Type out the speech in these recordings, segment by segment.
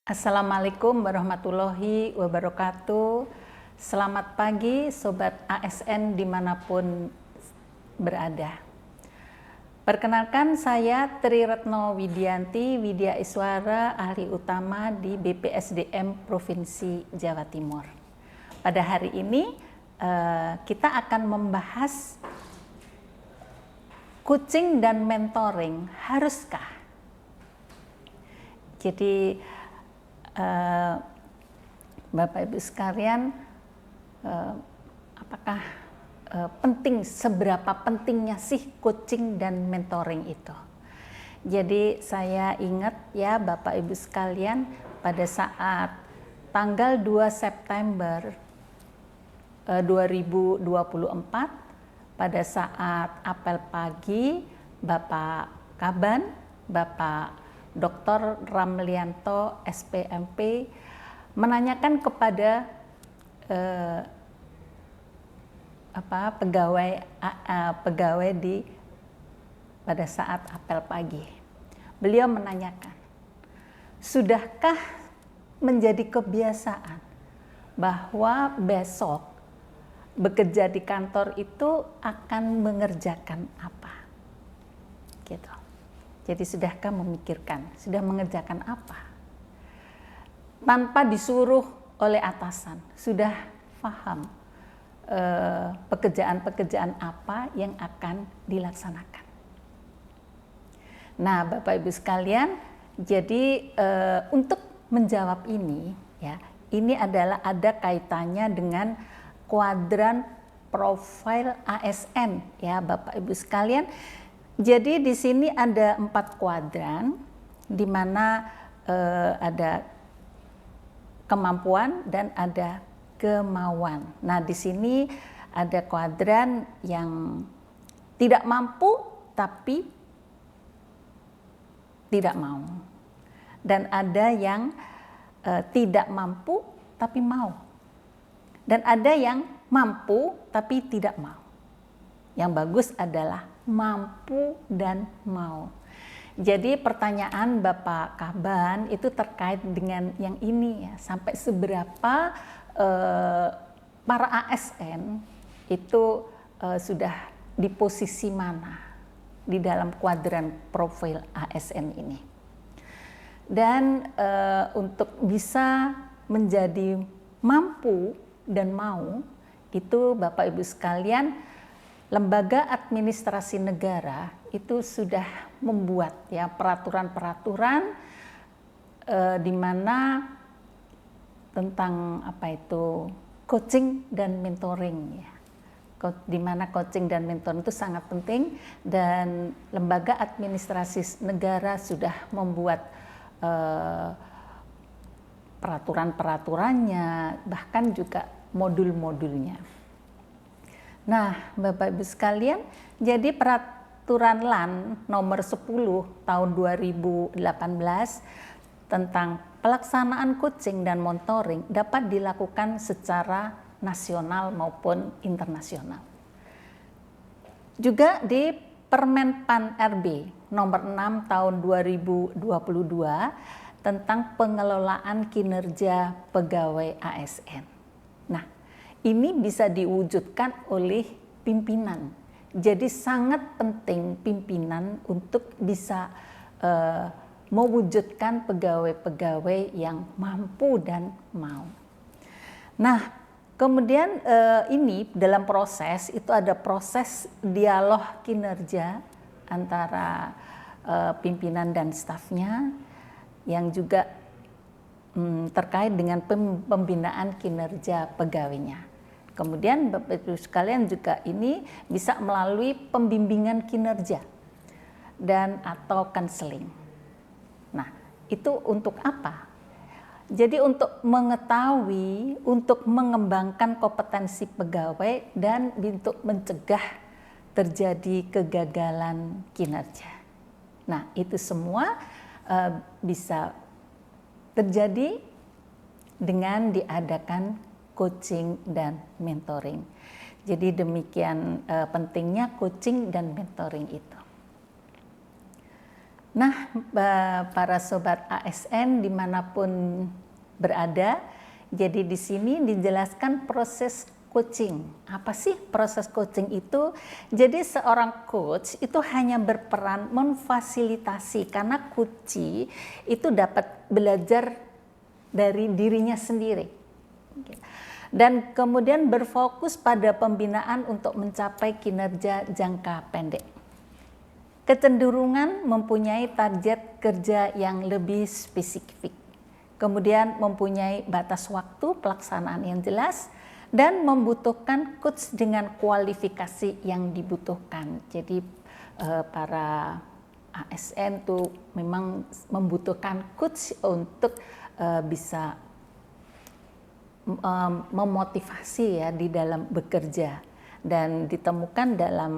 Assalamualaikum warahmatullahi wabarakatuh. Selamat pagi Sobat ASN dimanapun berada. Perkenalkan saya Tri Retno Widianti, Widya Iswara, ahli utama di BPSDM Provinsi Jawa Timur. Pada hari ini kita akan membahas coaching dan mentoring, haruskah? Jadi Bapak Ibu sekalian, apakah penting, seberapa pentingnya sih coaching dan mentoring itu? Jadi saya ingat ya Bapak Ibu sekalian, pada saat tanggal 2 September 2024, pada saat apel pagi, Bapak Kaban, Bapak Dr. Ramlianto SPMP menanyakan kepada pegawai di pada saat apel pagi. Beliau menanyakan, sudahkah menjadi kebiasaan bahwa besok bekerja di kantor itu akan mengerjakan apa? Gitu. Jadi sudahkah memikirkan, sudah mengerjakan apa? Tanpa disuruh oleh atasan, sudah paham pekerjaan-pekerjaan apa yang akan dilaksanakan. Nah, Bapak Ibu sekalian, jadi untuk menjawab ini, ya, ini adalah ada kaitannya dengan kuadran profil ASN, ya, Bapak Ibu sekalian. Jadi di sini ada 4 kuadran, di mana ada kemampuan dan ada kemauan. Nah, di sini ada kuadran yang tidak mampu tapi tidak mau. Dan ada yang tidak mampu tapi mau. Dan ada yang mampu tapi tidak mau. Yang bagus adalah mampu dan mau. Jadi pertanyaan Bapak Kaban itu terkait dengan yang ini ya, sampai seberapa para ASN itu sudah di posisi mana di dalam kuadran profil ASN ini. Dan untuk bisa menjadi mampu dan mau, itu Bapak Ibu sekalian, Lembaga Administrasi Negara itu sudah membuat ya peraturan-peraturan di mana tentang apa itu coaching dan mentoring ya. Di mana coaching dan mentoring itu sangat penting, dan Lembaga Administrasi Negara sudah membuat peraturan-peraturannya, bahkan juga modul-modulnya. Nah, Bapak Ibu sekalian, jadi peraturan LAN nomor 10 tahun 2018 tentang pelaksanaan coaching dan mentoring dapat dilakukan secara nasional maupun internasional. Juga di Permen-Pan RB nomor 6 tahun 2022 tentang pengelolaan kinerja pegawai ASN. Nah, ini bisa diwujudkan oleh pimpinan. Jadi sangat penting pimpinan untuk bisa mewujudkan pegawai-pegawai yang mampu dan mau. Nah, kemudian ini dalam proses itu ada proses dialog kinerja antara pimpinan dan stafnya yang juga terkait dengan pembinaan kinerja pegawainya. Kemudian Bapak Ibu sekalian juga ini bisa melalui pembimbingan kinerja dan atau konseling. Nah, itu untuk apa? Jadi untuk mengetahui, untuk mengembangkan kompetensi pegawai dan untuk mencegah terjadi kegagalan kinerja. Nah, itu semua bisa terjadi dengan diadakan coaching dan mentoring. Jadi demikian pentingnya coaching dan mentoring itu. Nah, para sobat ASN dimanapun berada, jadi di sini dijelaskan proses coaching. Apa sih proses coaching itu? Jadi seorang coach itu hanya berperan memfasilitasi, karena coachee itu dapat belajar dari dirinya sendiri. Dan kemudian berfokus pada pembinaan untuk mencapai kinerja jangka pendek. Kecenderungan mempunyai target kerja yang lebih spesifik. Kemudian mempunyai batas waktu pelaksanaan yang jelas dan membutuhkan coach dengan kualifikasi yang dibutuhkan. Jadi para ASN tuh memang membutuhkan coach untuk bisa memotivasi ya di dalam bekerja, dan ditemukan dalam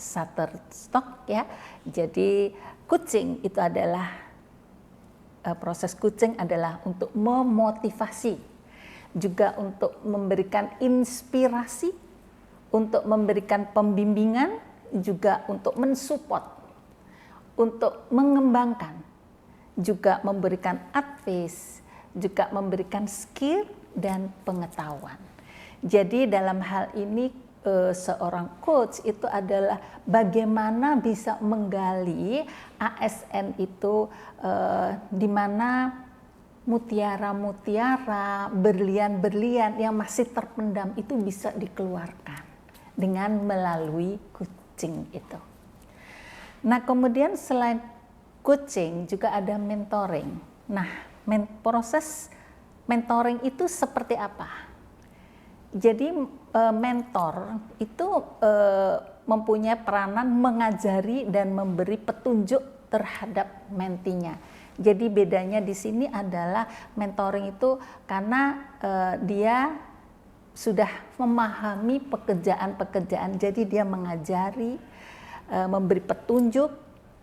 Shutterstock ya. Jadi coaching itu adalah proses coaching adalah untuk memotivasi, juga untuk memberikan inspirasi, untuk memberikan pembimbingan, juga untuk mensupport, untuk mengembangkan, juga memberikan advice, juga memberikan skill dan pengetahuan. Jadi dalam hal ini seorang coach itu adalah bagaimana bisa menggali ASN itu di mana mutiara-mutiara, berlian-berlian yang masih terpendam itu bisa dikeluarkan dengan melalui coaching itu. Nah, kemudian selain coaching juga ada mentoring. Nah, proses mentoring itu seperti apa? Jadi mentor itu mempunyai peranan mengajari dan memberi petunjuk terhadap mentinya. Jadi bedanya di sini adalah mentoring itu karena dia sudah memahami pekerjaan-pekerjaan, jadi dia mengajari, memberi petunjuk,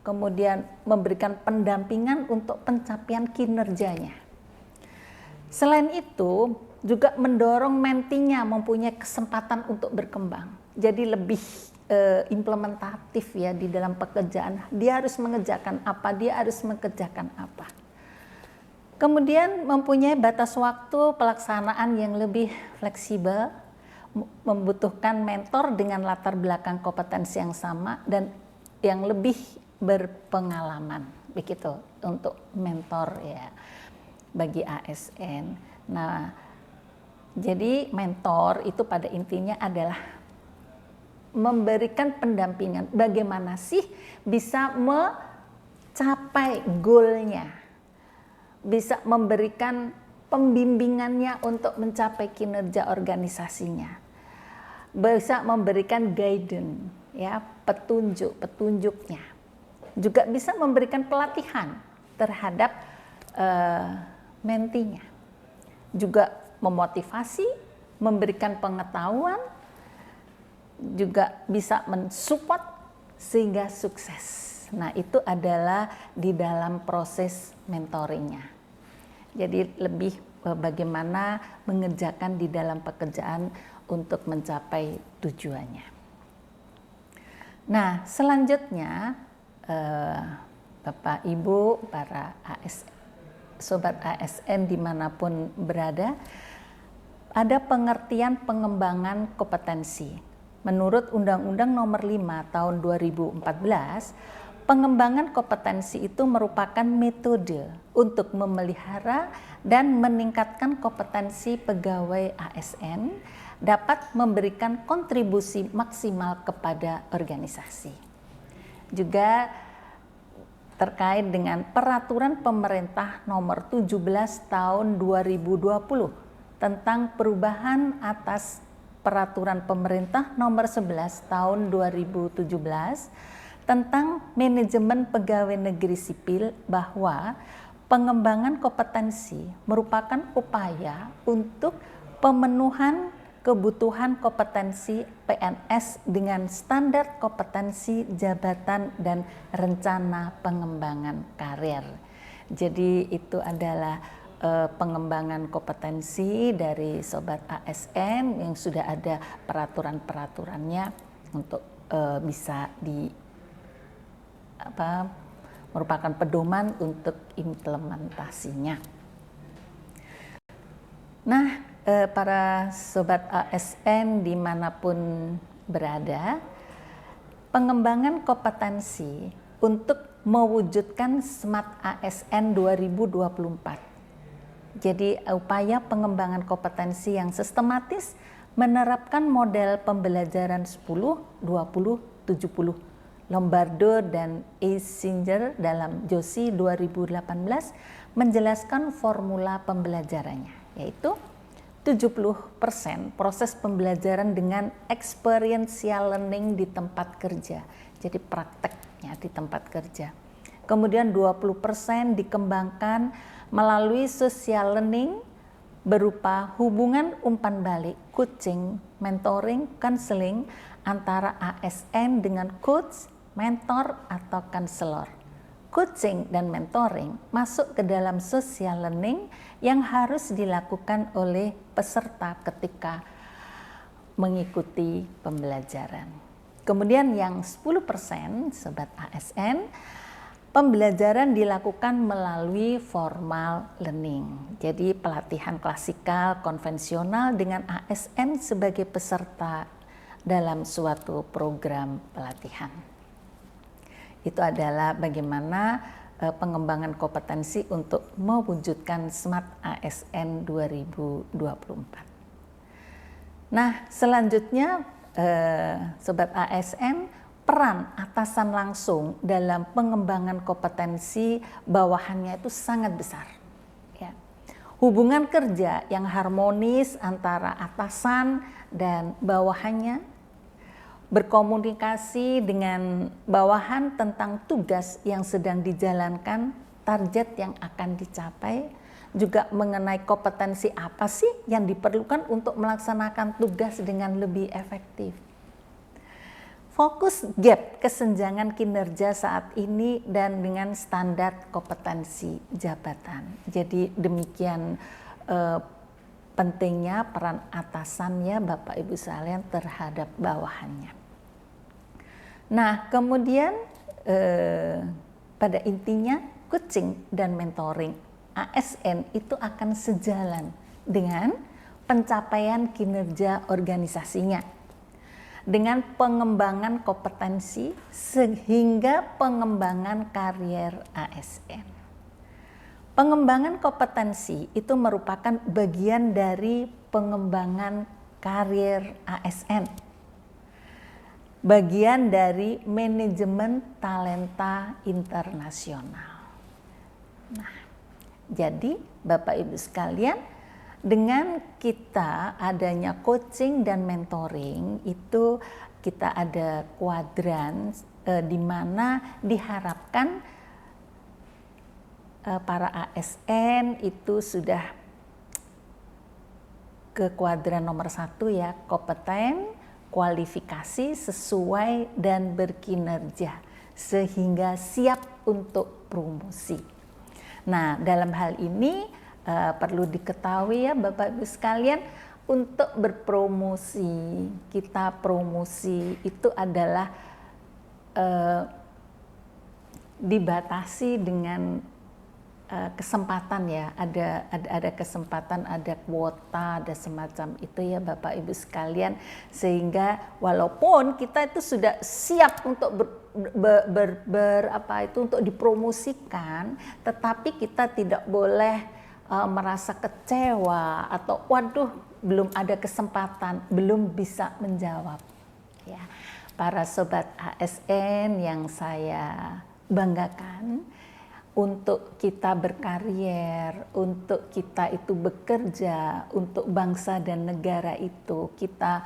kemudian memberikan pendampingan untuk pencapaian kinerjanya. Selain itu juga mendorong mentinya mempunyai kesempatan untuk berkembang. Jadi lebih implementatif ya di dalam pekerjaan. Dia harus mengerjakan apa, dia harus mengerjakan apa. Kemudian mempunyai batas waktu pelaksanaan yang lebih fleksibel, membutuhkan mentor dengan latar belakang kompetensi yang sama dan yang lebih berpengalaman. Begitu untuk mentor ya bagi ASN. Nah, jadi mentor itu pada intinya adalah memberikan pendampingan bagaimana sih bisa mencapai goalnya, bisa memberikan pembimbingannya untuk mencapai kinerja organisasinya, bisa memberikan guidance ya, petunjuknya, juga bisa memberikan pelatihan terhadap mentinya, juga memotivasi, memberikan pengetahuan, juga bisa mensupport sehingga sukses. Nah, itu adalah di dalam proses mentoringnya. Jadi lebih bagaimana mengerjakan di dalam pekerjaan untuk mencapai tujuannya. Nah, selanjutnya Bapak Ibu, para sobat ASN dimanapun berada, ada pengertian pengembangan kompetensi. Menurut Undang-Undang Nomor 5 Tahun 2014, pengembangan kompetensi itu merupakan metode untuk memelihara dan meningkatkan kompetensi pegawai ASN dapat memberikan kontribusi maksimal kepada organisasi. Juga terkait dengan Peraturan Pemerintah Nomor 17 Tahun 2020 tentang perubahan atas Peraturan Pemerintah Nomor 11 Tahun 2017 tentang manajemen pegawai negeri sipil, bahwa pengembangan kompetensi merupakan upaya untuk pemenuhan kebutuhan kompetensi PNS dengan standar kompetensi jabatan dan rencana pengembangan karir. Jadi itu adalah pengembangan kompetensi dari sobat ASN yang sudah ada peraturan-peraturannya untuk bisa merupakan pedoman untuk implementasinya. Nah, para sobat ASN dimanapun berada, pengembangan kompetensi untuk mewujudkan Smart ASN 2024. Jadi upaya pengembangan kompetensi yang sistematis menerapkan model pembelajaran 10, 20, 70. Lombardo dan Eisinger dalam JOSI 2018 menjelaskan formula pembelajarannya, yaitu 70% proses pembelajaran dengan experiential learning di tempat kerja. Jadi prakteknya di tempat kerja. Kemudian 20% dikembangkan melalui social learning berupa hubungan umpan balik, coaching, mentoring, counseling antara ASN dengan coach, mentor, atau counselor. Coaching dan mentoring masuk ke dalam social learning yang harus dilakukan oleh peserta ketika mengikuti pembelajaran. Kemudian yang 10% sobat ASN, pembelajaran dilakukan melalui formal learning. Jadi pelatihan klasikal konvensional dengan ASN sebagai peserta dalam suatu program pelatihan. Itu adalah bagaimana pengembangan kompetensi untuk mewujudkan Smart ASN 2024. Nah, selanjutnya sobat ASN, peran atasan langsung dalam pengembangan kompetensi bawahannya itu sangat besar. Ya. Hubungan kerja yang harmonis antara atasan dan bawahannya, berkomunikasi dengan bawahan tentang tugas yang sedang dijalankan, target yang akan dicapai, juga mengenai kompetensi apa sih yang diperlukan untuk melaksanakan tugas dengan lebih efektif. Fokus gap kesenjangan kinerja saat ini dan dengan standar kompetensi jabatan. Jadi demikian pentingnya peran atasannya Bapak Ibu sekalian terhadap bawahannya. Nah, kemudian pada intinya coaching dan mentoring ASN itu akan sejalan dengan pencapaian kinerja organisasinya, dengan pengembangan kompetensi sehingga pengembangan karier ASN. Pengembangan kompetensi itu merupakan bagian dari pengembangan karier ASN, bagian dari manajemen talenta internasional. Nah, jadi Bapak Ibu sekalian, dengan kita adanya coaching dan mentoring itu kita ada kuadran di mana diharapkan para ASN itu sudah ke kuadran nomor 1 ya, kompeten, kualifikasi, sesuai dan berkinerja sehingga siap untuk promosi. Nah, dalam hal ini perlu diketahui ya Bapak Ibu sekalian, untuk berpromosi, kita promosi itu adalah dibatasi dengan kesempatan ya, ada kesempatan, ada kuota, ada semacam itu ya Bapak Ibu sekalian, sehingga walaupun kita itu sudah siap untuk untuk dipromosikan, tetapi kita tidak boleh merasa kecewa atau waduh belum ada kesempatan, belum bisa menjawab. Ya, para sobat ASN yang saya banggakan, untuk kita berkarier, untuk kita itu bekerja, untuk bangsa dan negara itu kita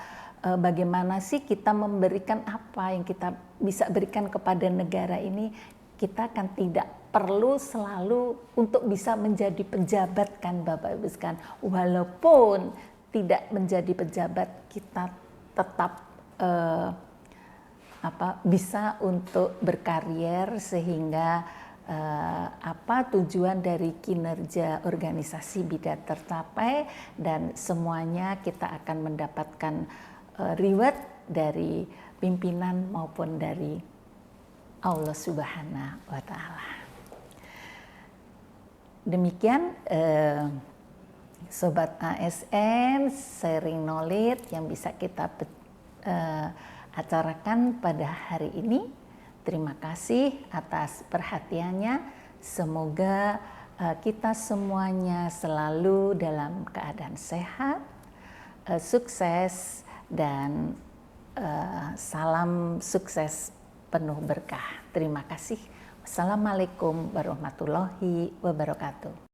bagaimana sih kita memberikan apa yang kita bisa berikan kepada negara ini. Kita kan tidak perlu selalu untuk bisa menjadi pejabat kan Bapak Ibu sekalian. Walaupun tidak menjadi pejabat, kita tetap bisa untuk berkarier sehingga tujuan dari kinerja organisasi bisa tercapai dan semuanya kita akan mendapatkan reward dari pimpinan maupun dari Allah Subhanahu wa Ta'ala. Demikian Sobat ASN sharing knowledge yang bisa kita acarakan pada hari ini. Terima kasih atas perhatiannya. Semoga kita semuanya selalu dalam keadaan sehat, sukses, dan salam sukses penuh berkah. Terima kasih. Wassalamualaikum warahmatullahi wabarakatuh.